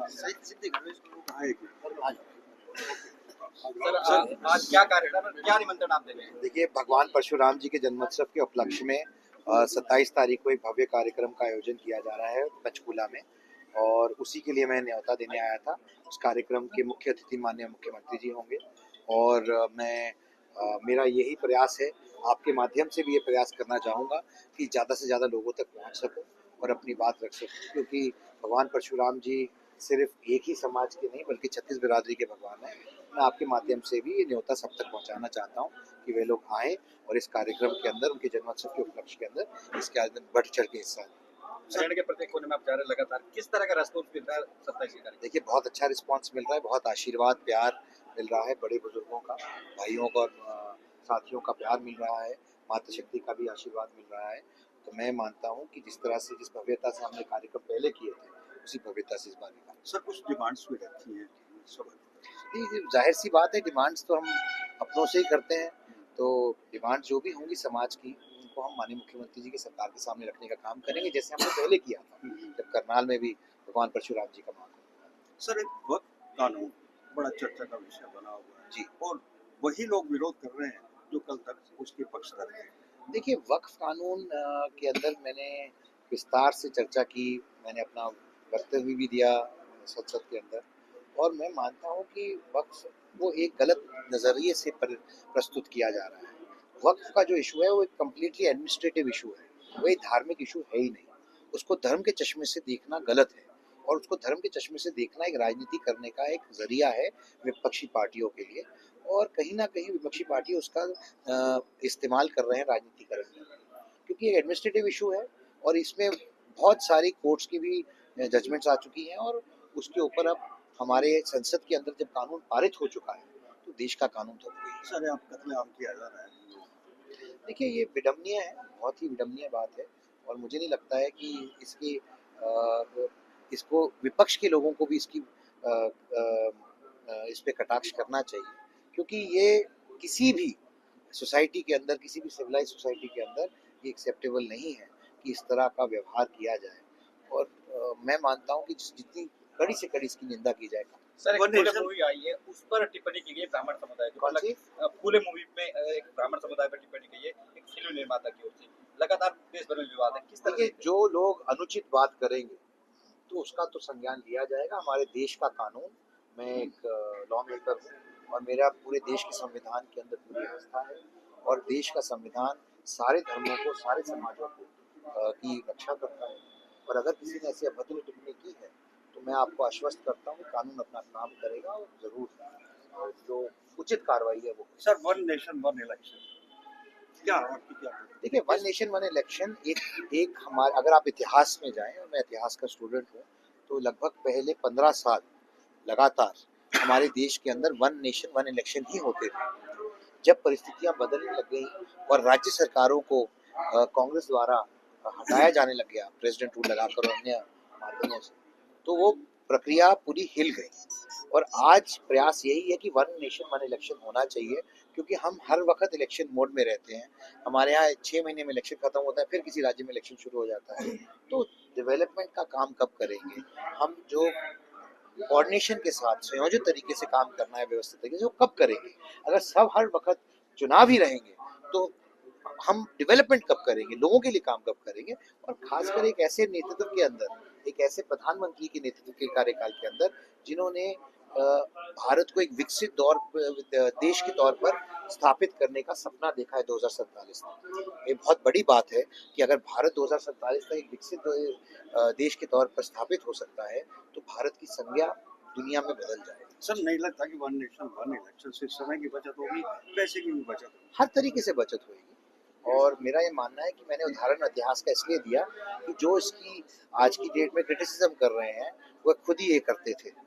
Sir, आज क्या कार्यक्रम है, क्या निमंत्रण आप दे रहे हैं? देखिए, भगवान परशुराम जी के जन्मोत्सव के उपलक्ष्य में 27 तारीख को एक भव्य कार्यक्रम का आयोजन किया जा रहा है पंचकूला में, और उसी के लिए मैं न्योता देने आया था। उस कार्यक्रम के मुख्य अतिथि माननीय मुख्यमंत्री जी होंगे, और मेरा यही प्रयास है, आपके माध्यम से भी ये प्रयास करना चाहूँगा कि ज़्यादा से ज़्यादा लोगों तक पहुँच सकूँ और अपनी बात रख सकूँ, क्योंकि भगवान परशुराम जी सिर्फ एक ही समाज के नहीं बल्कि 36 बिरादरी के भगवान हैं। मैं आपके माध्यम से भी ये न्योता सब तक पहुंचाना चाहता हूं कि वे लोग आएँ और इस कार्यक्रम के अंदर, उनके जन्मोत्सव के उपलक्ष्य के अंदर इसके अंदर बढ़ चढ़ के हिस्सा लें। शहर के प्रत्येक कोने में आप जा रहे हैं लगातार, किस तरह का रेस्पॉन्स मिल रहा है 27 तारीख? देखिए, बहुत अच्छा रिस्पांस मिल रहा है, बहुत आशीर्वाद प्यार मिल रहा है, बड़े बुजुर्गों का, भाइयों का और साथियों का प्यार मिल रहा है, माता शक्ति का भी आशीर्वाद मिल रहा है। तो मैं मानता हूँ कि जिस तरह से, जिस भव्यता से हमने कार्यक्रम पहले किए थे, उसी भव्यता से इस बार भी सर, कुछ डिमांड्स भी रखी हैं जाहिर सी बात है, डिमांड्स तो हम अपनों से ही करते हैं, तो डिमांड जो भी होंगी समाज की, उनको हम माननीय मुख्यमंत्री जी की सरकार के सामने रखने का काम करेंगे, जैसे हमने पहले किया था जब करनाल में भी भगवान परशुराम जी का मामला। सर, एक वक्त कानून बड़ा चर्चा का विषय बना हुआ है जी, और वही लोग विरोध कर रहे हैं जो कल तक उसके पक्षधर थे। देखिए, वक्फ कानून के अंदर मैंने विस्तार से चर्चा की, मैंने अपना वक्तव्य भी दिया संसद के अंदर, और मैं मानता हूँ कि वक्फ वो एक गलत नज़रिए से प्रस्तुत किया जा रहा है। वक्फ का जो इशू है वो एक कम्प्लीटली एडमिनिस्ट्रेटिव इशू है, वो एक धार्मिक इशू है ही नहीं। उसको धर्म के चश्मे से देखना गलत है, और उसको धर्म के चश्मे से देखना एक राजनीति करने का एक जरिया है विपक्षी पार्टियों के लिए, और कहीं ना कहीं विपक्षी पार्टी उसका इस्तेमाल कर रहे हैं राजनीतिकरण में, क्योंकि ये एडमिनिस्ट्रेटिव इशू है और इसमें बहुत सारी कोर्ट्स की भी जजमेंट्स आ चुकी हैं, और उसके ऊपर अब हमारे संसद के अंदर जब कानून पारित हो चुका है तो देश का कानून तो हुआ ही। सर, आप कत्लेआम किया जा रहा है। देखिए, ये विडम्बनीय है, बहुत ही विडम्बनीय बात है, और मुझे नहीं लगता है कि इसकी इसको विपक्ष के लोगों को भी इसकी इस पे कटाक्ष करना चाहिए, क्योंकि ये किसी भी सोसाइटी के अंदर, किसी भी सिविलाइज सोसाइटी के अंदर ये एक्सेप्टेबल नहीं है कि इस तरह का व्यवहार किया जाए, और मैं मानता हूँ कि जितनी कड़ी से कड़ी इसकी निंदा की जाए। सर, एक मूवी आई है, उस पर टिप्पणी की गई ब्राह्मण समुदाय की। कौन सी? फूले मूवी में एक ब्राह्मण समुदाय पर टिप्पणी की है एक फिल्म निर्माता की ओर से। लगातार देश भर में विवाद है, किस तरह से? जो लोग अनुचित बात करेंगे तो उसका तो संज्ञान लिया जाएगा। हमारे देश का कानून, मैं एक लॉ मेकर हूँ और मेरा पूरे देश के संविधान के अंदर पूरी आस्था है, और देश का संविधान सारे धर्मों को, सारे समाजों को की रक्षा करता है, और अगर किसी ने ऐसी अभद्र टिप्पणी की है तो मैं आपको आश्वस्त करता हूँ कि कानून अपना काम करेगा और जरूर जो उचित कार्रवाई है वो। Sir, one nation one election क्या आपकी क्या? देखिए, वन नेशन वन इलेक्शन एक हमारे, अगर आप इतिहास में जाएं, और मैं इतिहास का स्टूडेंट हूँ, तो लगभग पहले 15 साल लगातार हमारे देश के अंदर वन नेशन वन इलेक्शन ही होते थे। जब परिस्थितियां बदलने लग गई और राज्य सरकारों को कांग्रेस द्वारा हटाया जाने लग गया, प्रेसिडेंट रूल लगाकर और अन्य माध्यमों से, तो वो प्रक्रिया पूरी हिल गई, और आज प्रयास यही है कि वन नेशन वन इलेक्शन होना चाहिए, क्योंकि हम हर वक्त इलेक्शन मोड में रहते हैं। हमारे यहाँ 6 महीने में इलेक्शन खत्म होता है, फिर किसी राज्य में इलेक्शन शुरू हो जाता है। तो डेवलपमेंट का काम कब करेंगे हम? जो कोऑर्डिनेशन के साथ संयोजित तरीके से काम करना है, व्यवस्थित तरीके से, वो कब करेंगे? अगर सब हर वक्त चुनाव ही रहेंगे तो हम डेवलपमेंट कब करेंगे, लोगों के लिए काम कब करेंगे? और खासकर एक ऐसे नेतृत्व के अंदर, एक ऐसे प्रधानमंत्री के नेतृत्व के कार्यकाल के अंदर, जिन्होंने भारत को एक विकसित देश के तौर पर स्थापित करने का सपना देखा है 2047 तक। ये बहुत बड़ी बात है कि अगर भारत 2047 तक एक विकसित देश के तौर पर स्थापित हो सकता है तो भारत की संज्ञा दुनिया में बदल जाएगी। सर, नहीं लगता कि वन नेशन वन इलेक्शन से समय की बचत होगी, पैसे की भी बचत होगी? हर तरीके से बचत होगी, और मेरा ये मानना है कि मैंने उदाहरण इतिहास का इसलिए दिया कि जो इसकी आज की डेट में क्रिटिसिज्म कर रहे हैं वो खुद ही ये करते थे।